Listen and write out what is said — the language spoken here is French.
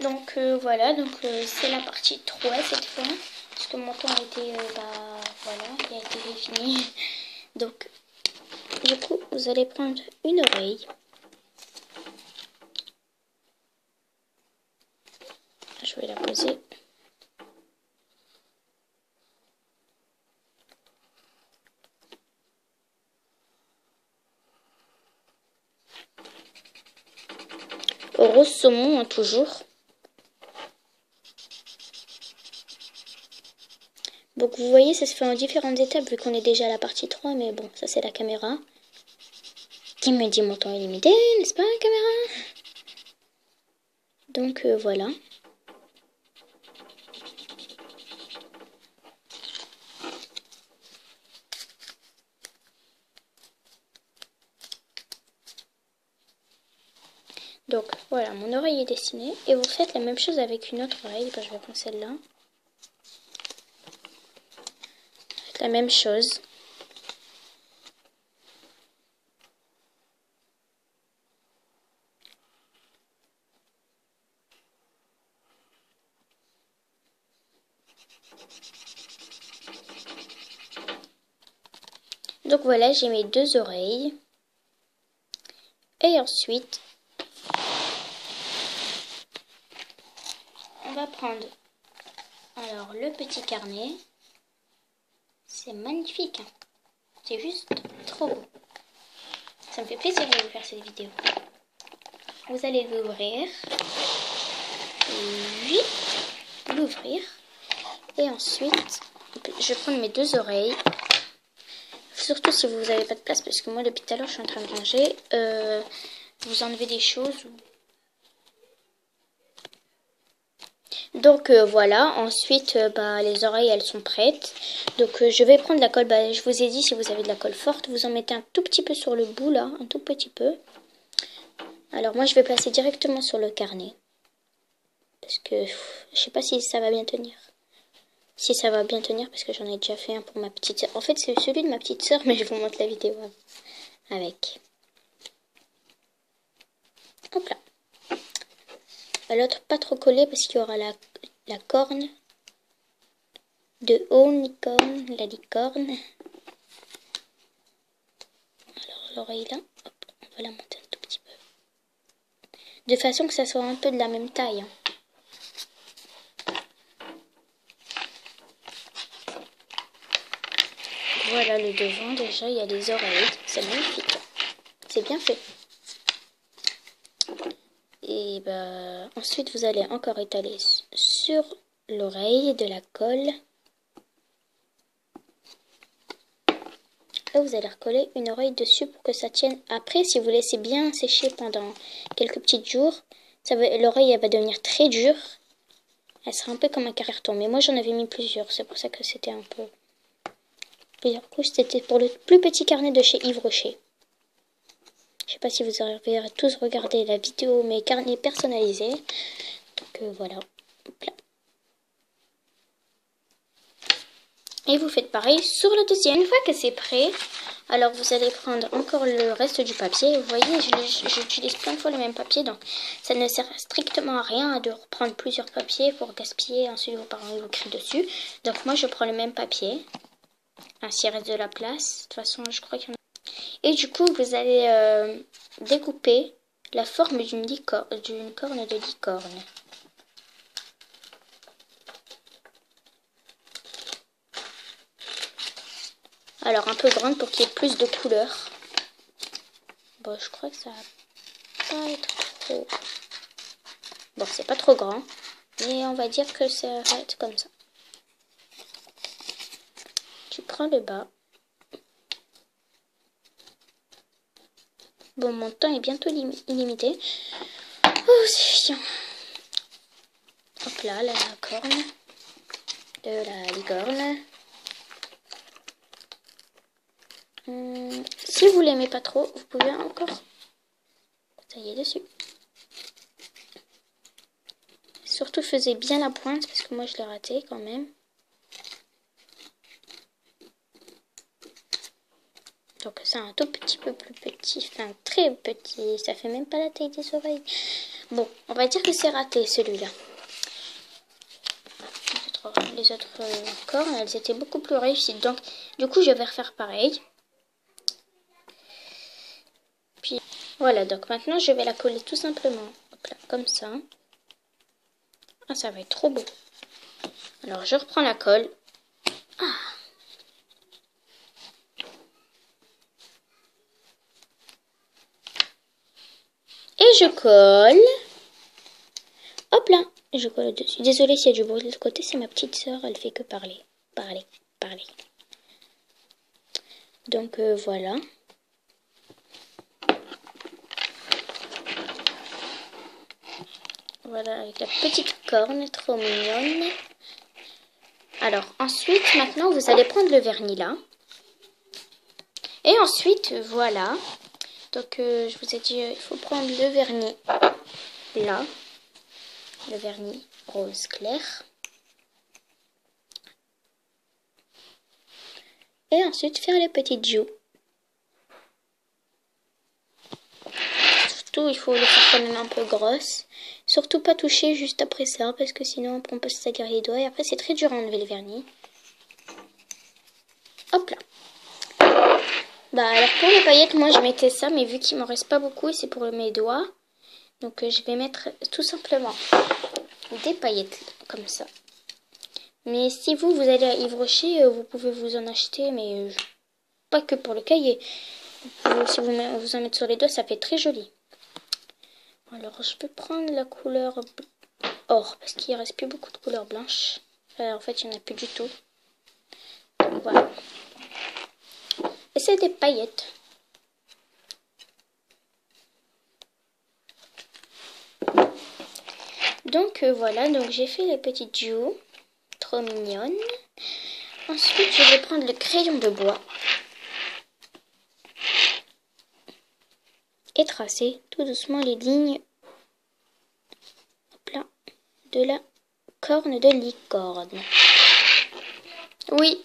Donc voilà, donc c'est la partie 3 cette fois. Parce que mon temps a été, voilà, il a été fini. Donc, du coup, vous allez prendre une oreille. Je vais la poser. Rose saumon, hein, toujours. Donc vous voyez, ça se fait en différentes étapes vu qu'on est déjà à la partie 3. Mais bon, ça c'est la caméra. Qui me dit mon temps est limité, n'est-ce pas, caméra? Donc voilà. Donc voilà, mon oreille est dessinée. Et vous faites la même chose avec une autre oreille. Je vais prendre celle-là. Faites la même chose. Donc voilà, j'ai mes deux oreilles. Et ensuite, on va prendre alors le petit carnet. C'est magnifique, hein. C'est juste trop beau. Ça me fait plaisir de vous faire cette vidéo. Vous allez l'ouvrir. Oui, l'ouvrir. Et ensuite, je vais prendre mes deux oreilles. Surtout si vous n'avez pas de place, parce que moi depuis tout à l'heure je suis en train de ranger. Vous enlevez des choses. Donc voilà, ensuite les oreilles elles sont prêtes. Donc je vais prendre la colle, je vous ai dit si vous avez de la colle forte, vous en mettez un tout petit peu sur le bout là, un tout petit peu. Alors moi je vais placer directement sur le carnet. Parce que je sais pas si ça va bien tenir. Si ça va bien tenir parce que j'en ai déjà fait un pour ma petite soeur. En fait c'est celui de ma petite soeur mais je vous montre la vidéo avec. Hop là. L'autre pas trop collé parce qu'il y aura la corne de unicorne, la licorne. Alors l'oreille là, hop, on va la monter un tout petit peu. De façon que ça soit un peu de la même taille. Hein. Voilà le devant déjà, il y a des oreilles, c'est magnifique. C'est bien fait. Et ensuite vous allez encore étaler sur l'oreille de la colle. Là vous allez recoller une oreille dessus pour que ça tienne. Après si vous laissez bien sécher pendant quelques petits jours, l'oreille elle va devenir très dure. Elle sera un peu comme un carton. Mais moi j'en avais mis plusieurs, c'est pour ça que c'était un peu... Plusieurs couches, c'était pour le plus petit carnet de chez Yves Rocher. Je sais pas si vous arrivez à tous regarder la vidéo, mes carnets personnalisés. Donc voilà. Hop là. Et vous faites pareil sur le deuxième. Une fois que c'est prêt, alors vous allez prendre encore le reste du papier. Vous voyez, j'utilise plein de fois le même papier, donc ça ne sert strictement à rien de reprendre plusieurs papiers pour gaspiller. Ensuite, vos parents vous crient dessus. Donc moi, je prends le même papier. Ainsi, il reste de la place. De toute façon, je crois qu'il y en a. Et du coup, vous allez découper la forme d'une corne de licorne. Alors, un peu grande pour qu'il y ait plus de couleurs. Bon, je crois que ça va pas être trop... Bon, c'est pas trop grand. Mais on va dire que ça va être comme ça. Tu prends le bas. Bon, mon temps est bientôt illimité. Oh, c'est chiant. Hop là, la corne de la licorne. Si vous l'aimez pas trop, vous pouvez encore tailler dessus. Surtout faisez bien la pointe parce que moi je l'ai raté quand même. Donc c'est un tout petit peu plus petit, enfin très petit, ça fait même pas la taille des oreilles. Bon, on va dire que c'est raté celui-là. Les autres cornes, elles étaient beaucoup plus réussies. Donc, du coup, je vais refaire pareil. Puis, voilà. Donc, maintenant, je vais la coller tout simplement. Hop là, comme ça. Ah, ça va être trop beau. Alors, je reprends la colle. Ah. Et je colle. Hop là. Je colle dessus. Désolée s'il y a du bruit de l'autre côté. C'est ma petite sœur. Elle fait que parler. Parler. Donc, voilà. Voilà, avec la petite corne. Trop mignonne. Alors, ensuite, maintenant, vous allez prendre le vernis là. Et ensuite, voilà. Donc, je vous ai dit, il faut prendre le vernis là. Le vernis rose clair. Et ensuite, faire les petites joues. Surtout, il faut les faire quand même un peu grosses. Surtout pas toucher juste après ça, parce que sinon, on peut se salir les doigts. Et après, c'est très dur à enlever le vernis. Hop là. Bah, alors pour les paillettes, moi, je mettais ça, mais vu qu'il m'en reste pas beaucoup, et c'est pour mes doigts. Donc, je vais mettre tout simplement des paillettes, comme ça. Mais si vous allez à Yves Rocher, vous pouvez vous en acheter, mais pas que pour le cahier. Si vous en mettez sur les doigts, ça fait très joli. Alors, je peux prendre la couleur or, parce qu'il ne reste plus beaucoup de couleur blanche. En fait, il n'y en a plus du tout. Donc, voilà. Et c'est des paillettes. Donc, voilà. Donc, j'ai fait les petites joues. Trop mignonnes. Ensuite, je vais prendre le crayon de bois. Et tracer tout doucement les lignes, hop là, de la corne de licorne. Oui,